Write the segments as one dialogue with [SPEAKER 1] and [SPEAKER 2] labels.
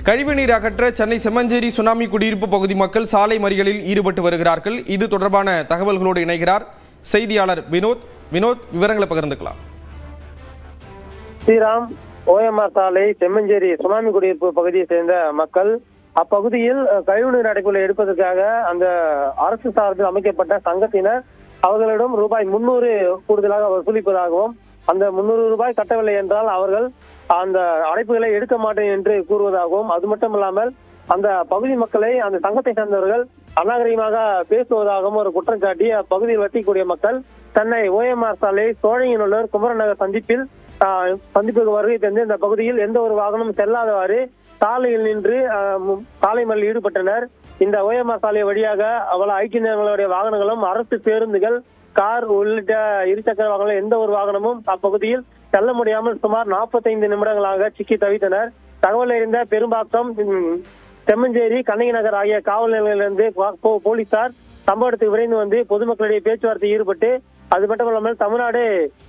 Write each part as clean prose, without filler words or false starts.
[SPEAKER 1] கழிவுநீர் அகற்ற சென்னை செம்மஞ்சேரி சுனாமி குடியிருப்பு பகுதி மக்கள் சாலை மறியலில் ஈடுபட்டு வருகிறார்கள். இது தொடர்பான தகவல்களோடு இணைகிறார் செய்தியாளர் வினோத். வினோத், விவரங்களை பகிர்ந்துக்கலாம்.
[SPEAKER 2] ஸ்ரீராம், ஓஎம்ஆர் சாலை செம்மஞ்சேரி சுனாமி குடியிருப்பு பகுதியை சேர்ந்த மக்கள் அப்பகுதியில் கழிவுநீர் அடைப்புகளை எடுப்பதற்காக அந்த அரசு சார்பில் அமைக்கப்பட்ட சங்கத்தினர் அவர்களிடம் ரூபாய் 300 கூடுதலாக வசூலிப்பதாகவும், அந்த 300 ரூபாய் கட்டவில்லை என்றால் அவர்கள் அந்த அடைப்புகளை எடுக்க மாட்டேன் என்று கூறுவதாகவும், அது மட்டுமல்லாமல் அந்த பகுதி மக்களை அந்த சங்கத்தை சேர்ந்தவர்கள் அநாகரிகமாக பேசுவதாகவும் ஒரு குற்றம் சாட்டி அப்பகுதியில் வசிக்கக்கூடிய மக்கள் சென்னை ஓஎம்ஆர் சாலை சோழங்கிநல்லூர் குமரன் நகர் சந்திப்புக்கு வருகை தந்து இந்த பகுதியில் எந்த ஒரு வாகனமும் செல்லாதவாறு சாலையில் நின்று சாலை மறியலில் ஈடுபட்டனர். இந்த ஓஎம்ஆர் சாலை வழியாக அவள ஐக்கிய நிறுவனங்களுடைய வாகனங்களும் அரசு பேருந்துகள், கார் உள்ளிட்ட இருசக்கர வாகனங்கள் எந்த ஒரு வாகனமும் அப்பகுதியில் செல்ல முடியாமல் சுமார் 45 நிமிடங்களாக சிக்கி தவித்தனர். தகவல் அறிந்த பெரும்பாக்கம், செம்மஞ்சேரி, கண்ணகி நகர் ஆகிய காவல் நிலையங்களிலிருந்து போலீசார் சம்பவ இடத்துக்கு விரைந்து வந்து பொதுமக்களிடையே பேச்சுவார்த்தை ஈடுபட்டு, அது மட்டுமல்லாமல் தமிழ்நாடு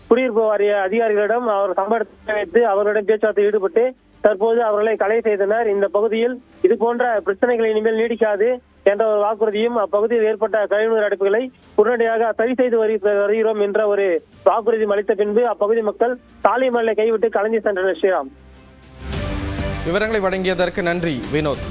[SPEAKER 2] குடியிருப்பு வாரிய அதிகாரிகளிடம் அவர் சம்பவ இடத்தை வைத்து அவர்களிடம் பேச்சுவார்த்தை ஈடுபட்டு தற்போது அவர்களை களை செய்தனர். இந்த பகுதியில் இது போன்ற பிரச்சனைகள் இனிமேல் நீடிக்காது என்ற ஒரு வாக்குறுதியும், அப்பகுதியில் ஏற்பட்ட கழிவுநீர் அடைப்புகளை உடனடியாக சரி செய்து வருகிறோம் என்ற ஒரு வாக்குறுதியும் அளித்த பின்பு அப்பகுதி மக்கள் சாலை மறியலை கைவிட்டு கலைஞர் சென்றனர். ஸ்ரீராம்,
[SPEAKER 1] விவரங்களை வழங்கியதற்கு நன்றி வினோத்.